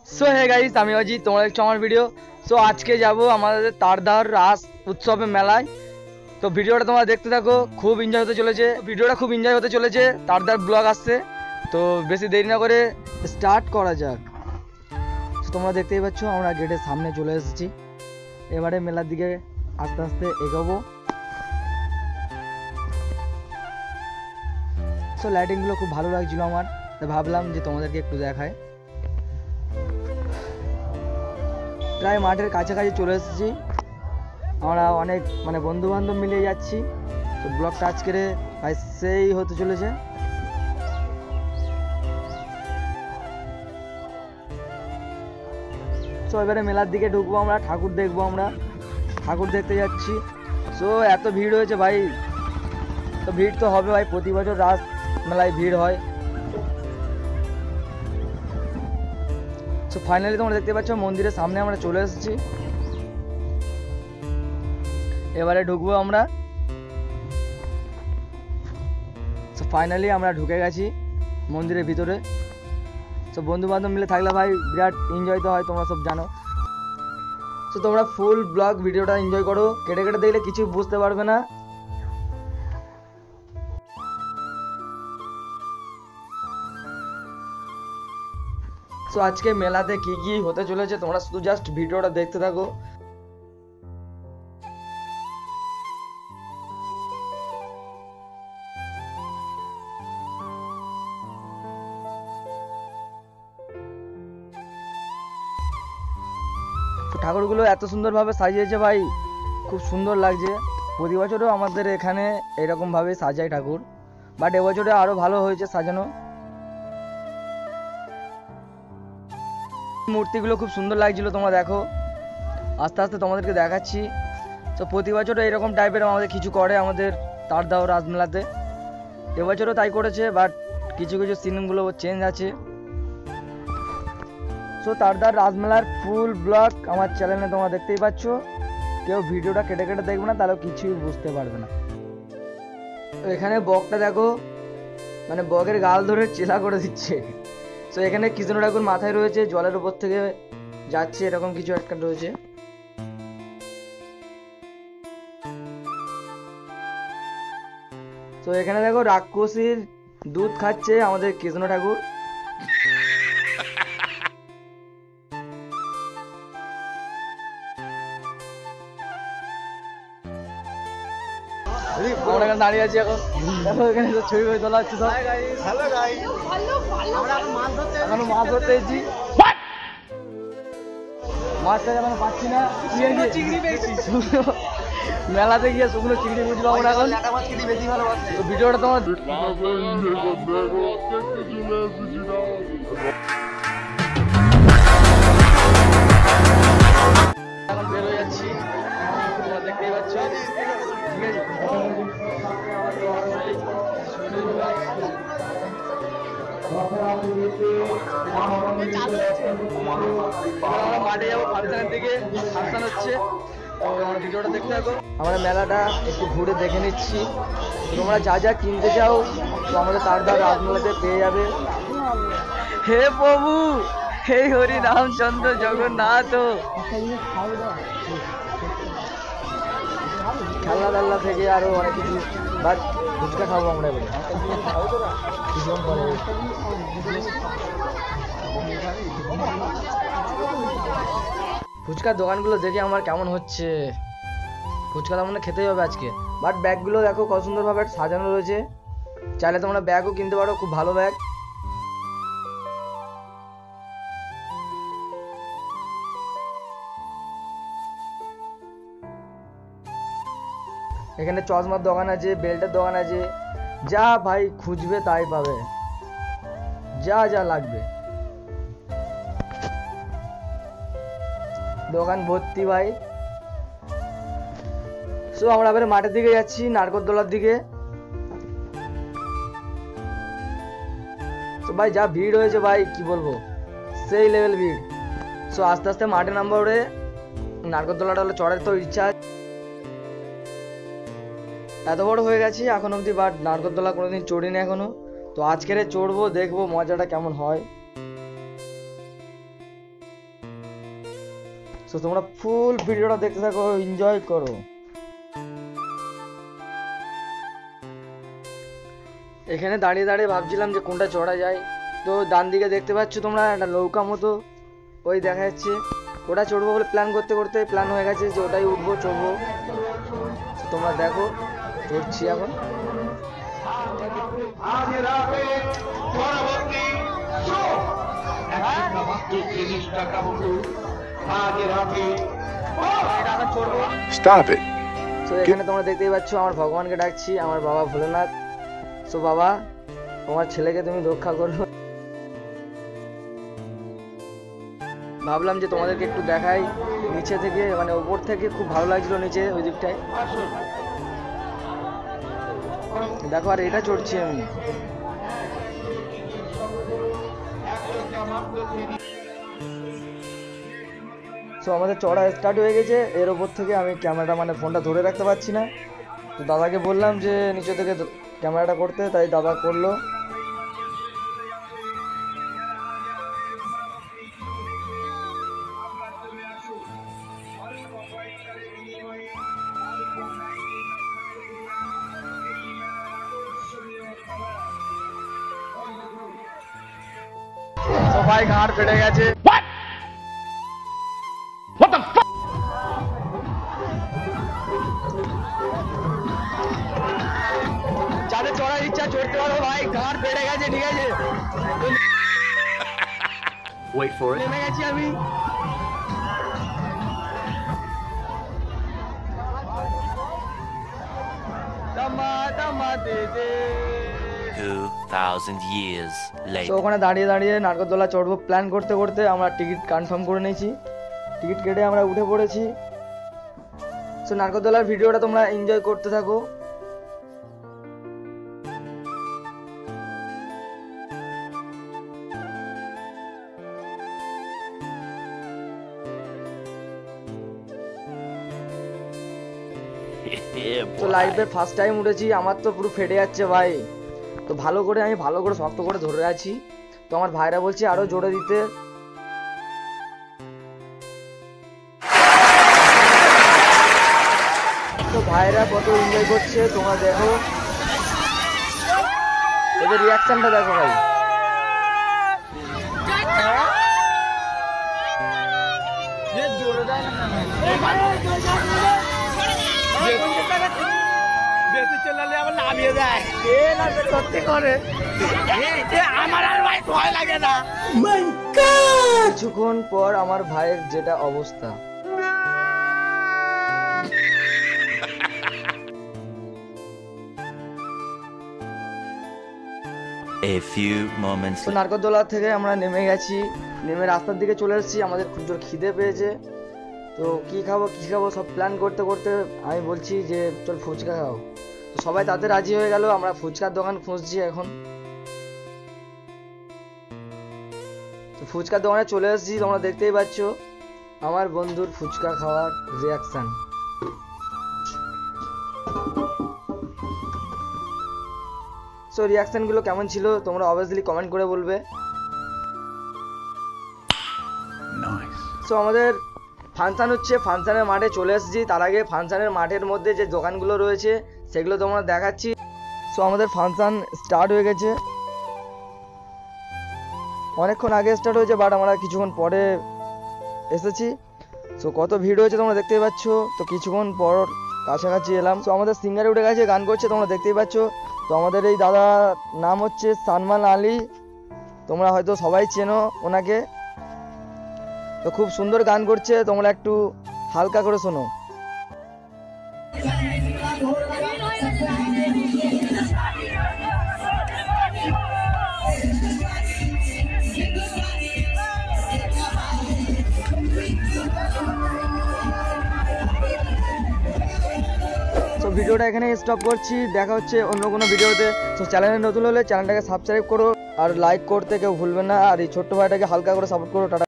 So hey guys, আমি অজিত, তোমরা দেখছো আমার ভিডিও। সো আজকে যাব আমাদের তারদার রাস উৎসবে মেলায়। তো ভিডিওটা তোমরা দেখতে থাকো, খুব এনজয় হতে চলেছে। ভিডিওটা খুব এনজয় হতে চলেছে। তারদার ব্লগ আসছে, তো বেশি দেরি না করে স্টার্ট করা যাক। তোমরা দেখতেই পাচ্ছ আমরা গেটের সামনে চলে এসেছি। এবারে মেলার দিকে আস্তে আস্তে এগোবো। সো লাইটিংগুলো খুব ভালো লাগছিল আমার, তাই ভাবলাম যে তোমাদেরকে একটু দেখায়। প্রায় মাঠের কাছাকাছি চলে এসেছি। আমরা অনেক বন্ধু বান্ধব মিলে যাচ্ছি। তো ব্লগটা আজকের ভাই সেই হতে চলেছে। সো এবারে মেলার দিকে ঢুকবো, আমরা ঠাকুর দেখবো, আমরা ঠাকুর দেখতে যাচ্ছি। সো এত ভিড় হয়েছে ভাই, তো ভিড় তো হবে ভাই, প্রতি বছর রাস মেলায় ভিড় হয়। সো ফাইনালি তোমরা দেখতে পাচ্ছ মন্দিরের সামনে আমরা চলে এসেছি। এবারে ঢুকবো আমরা। সো ফাইনালি আমরা ঢুকে গেছি মন্দিরের ভিতরে। সো বন্ধু বান্ধব মিলে থাকলে ভাই বিরাট এনজয় তো হয়, তোমরা সব জানো। সো তোমরা ফুল ব্লগ ভিডিওটা এনজয় করো, কেটে কেটে দেখলে কিছু বুঝতে পারবে না। সো আজকে মেলাতে কি কি হতে চলেছে তোমরা শুধু জাস্ট ভিডিওটা দেখতে থাকো। ঠাকুরগুলো এত সুন্দরভাবে সাজিয়েছে ভাই, খুব সুন্দর লাগছে। প্রতি বছরও আমাদের এখানে এরকমভাবে সাজায় ঠাকুর, বাট এবছরে আরো ভালো হয়েছে সাজানো। মূর্তিগুলো খুব সুন্দর লাগছিল, তোমরা দেখো। আস্তে আস্তে তোমাদেরকে দেখাচ্ছি। তো প্রতি বছরও এরকম টাইপের আমাদের কিছু করে আমাদের তারদাহ রাজমেলাতে। এবছরও তাই করেছে, বাট কিছু কিছু সিনগুলো চেঞ্জ আছে। সো তারদার রাজমেলার ফুল ব্লগ আমার চ্যানেলে তোমরা দেখতেই পাচ্ছ। কেউ ভিডিওটা কেটে কেটে দেখবে না, তাহলে কিছুই বুঝতে পারবে না। এখানে বকটা দেখো, বকের গাল ধরে চেলা করে দিচ্ছে। সো এখানে কৃষ্ণ ঠাকুর মাথায় রয়েছে, জলের উপর থেকে যাচ্ছে, এরকম কিছু একটা রয়েছে। তো এখানে দেখো রাক্ষসীর দুধ খাচ্ছে আমাদের কৃষ্ণ ঠাকুর। আমরা এখানে দাঁড়িয়ে আছি এখন, দেখো এখানে ছবি তোলা হচ্ছে সব। এখনো মাছ ধরতে এসেছি, মাছটা এখন পাচ্ছি না। মেলাতে গিয়ে শুকনো চিংড়ি বুঝবো আমরা এখন। তো ভিডিওটা তোমার এখন বের হয়ে যাচ্ছি, তোমরা দেখতেই পাচ্ছ। ঠিক আছে, মাঠে যাবো ফাংশনের দিকে, ফাংশন হচ্ছে। আমার ভিডিওটা দেখতে থাকো। আমরা মেলাটা একটু ঘুরে দেখে নিচ্ছি। তোমরা যা যা কিনতে চাও তো আমাদের তারদার রাজমেলাতে পেয়ে যাবে। হে প্রভু, হে হরি রামচন্দ্র জগন্নাথ। খেলনা টেলনা থেকে আরো অনেক কিছু, বাট ফুচকা খাবো আমরা এবারে। ফুচকার দোকানগুলো দেখে আমার কেমন হচ্ছে, ফুচকা তো খেতেই হবে আজকে। বাট ব্যাগগুলো দেখো কত সুন্দরভাবে সাজানো রয়েছে, চাইলে তোমরা ব্যাগও কিনতে পারো, খুব ভালো ব্যাগ। এখানে চশমার দোকান আছে, বেল্টের দোকান আছে, যা ভাই খুঁজবে তাই পাবে, যা যা লাগবে দোকান ভর্তি ভাই। সো আমরা এবারে মাঠের দিকে যাচ্ছি, নারকোলতলার দিকে। তো ভাই যা ভিড় হয়েছে ভাই, কি বলবো, সেই লেভেল ভিড়। সো আস্তে আস্তে মাঠে নামবো। ওরে নারকোলতলাটা হলে চড়ার তো ইচ্ছা, এত বড় হয়ে গেছি এখন অবধি, বাট নারকোলতলা কোনোদিন চড়িনি এখনো। তো আজকের চড়বো, দেখবো মজাটা কেমন হয়। তো তোমরা ফুল ভিডিওটা দেখতে থাকো, এনজয় করো। এখানে দাঁড়িয়ে দাঁড়িয়ে ভাবছিলাম যে কোনটা চড়া যায়। তো ডান দিকে দেখতে পাচ্ছ তোমরা একটা নৌকা মতো ওই দেখা যাচ্ছে, ওটা চড়বো বলে প্ল্যান করতে করতে প্ল্যান হয়ে গেছে যে ওটাই উঠবো চড়বো। তোমরা দেখো চড়ছি এখন। Stop it. তো এখানে তোমরা দেখতেই পাচ্ছ আমার ভগবানকে ডাকছি, আমার বাবা ভোলেনাথ। তো বাবা তোমার ছেলেকে তুমি রক্ষা করো। ভাবলাম যে তোমাদেরকে একটু দেখাই নিচে থেকে, মানে ওপর থেকে খুব ভালো লাগছিল নিচে ওই দিকটায় দেখো। আর এটা চড়ছি আমি। তো আমাদের চড়া স্টার্ট হয়ে গেছে। এর ওপর থেকে আমি ক্যামেরাটা মানে ফোনটা ধরে রাখতে পারছি না, তো দাদাকে বললাম যে নিচে থেকে ক্যামেরাটা করতে, তাই দাদা করলো। সবাই ঘাড় ফেটে গেছে। যাদের চড়ার ইচ্ছা চড়তে পারো ভাই, ঘাড় ফেটে গেছে, ঠিক আছে। Wait for it. নেমে গেছি আমি। দামা দামা দে দে। 2000 years তো later. ওখানে দাঁড়িয়ে দাঁড়িয়ে নারকেলতলা চড়বো প্ল্যান করতে করতে আমরা টিকিট কনফার্ম করে নিয়েছি, টিকিট কেটে আমরা উঠে পড়েছি। তো নারকেলতলার ভিডিওটা তোমরা এনজয় করতে থাকো। Yeah, তো boy. লাইফে ফার্স্ট টাইম উঠেছি, আমার তো পুরো ফেটে যাচ্ছে ভাই। তো ভালো করে আমি শক্ত করে ধরে আছি। তো আমার ভাইরা বলছে আরো জোরে দিতে। তো ভাইরা কত এনজয় করছে তোমরা দেখো, এদের রিয়াকশনটা দেখো ভাই। কিছুক্ষণ পর আমার ভাইয়ের যেটা অবস্থা। A few moments তো নারকোলতলা থেকে আমরা নেমে গেছি, নেমে রাস্তার দিকে চলে এসেছি। আমাদের খুব জোর খিদে পেয়েছে। তো কি খাবো সব প্ল্যান করতে করতে আমি বলছি যে চল ফুচকা খাও। তো সবাই তাতে রাজি হয়ে গেল। আমরা ফুচকার দোকান খুঁজছি এখন। তো ফুচকার দোকানে চলে এসেছি, তোমরা দেখতেই পাচ্ছ আমার বন্ধুর ফুচকা খাওয়ার রিয়াকশন। সো রিয়াকশনগুলো কেমন ছিল তোমরা অবভিয়াসলি কমেন্ট করে বলবে। সো আমাদের ফাংশন হচ্ছে, ফাংশনের মাঠে চলে এসেছি। তার আগে ফাংশনের মাঠের মধ্যে যে দোকানগুলো রয়েছে সেগুলো তোমরা দেখাচ্ছি। সো আমাদের ফাংশন স্টার্ট হয়ে গেছে, অনেকক্ষণ আগে স্টার্ট হয়েছে, বাট আমরা কিছুক্ষণ পরে এসেছি। সো কত ভিড় হয়েছে তোমরা দেখতেই পাচ্ছ। তো কিছুক্ষণ পর কাছাকাছি এলাম। তো আমাদের সিঙ্গারে উঠে গেছে, গান করছে, তোমরা দেখতেই পাচ্ছ। তো আমাদের এই দাদার নাম হচ্ছে সালমান আলী, তোমরা হয়তো সবাই চেনো ওনাকে। তো খুব সুন্দর গান করছে, তোমরা একটু হালকা করে শোনো। তো ভিডিওটা এখানে স্টপ করছি, দেখা হচ্ছে অন্য কোনো ভিডিওতে। তো চ্যানেলে নতুন হলে চ্যানেলটাকে সাবস্ক্রাইব করো আর লাইক করতে কেউ ভুলবে না। আর এই ছোট্ট ভাইটাকে হালকা করে সাপোর্ট করো। টাটা।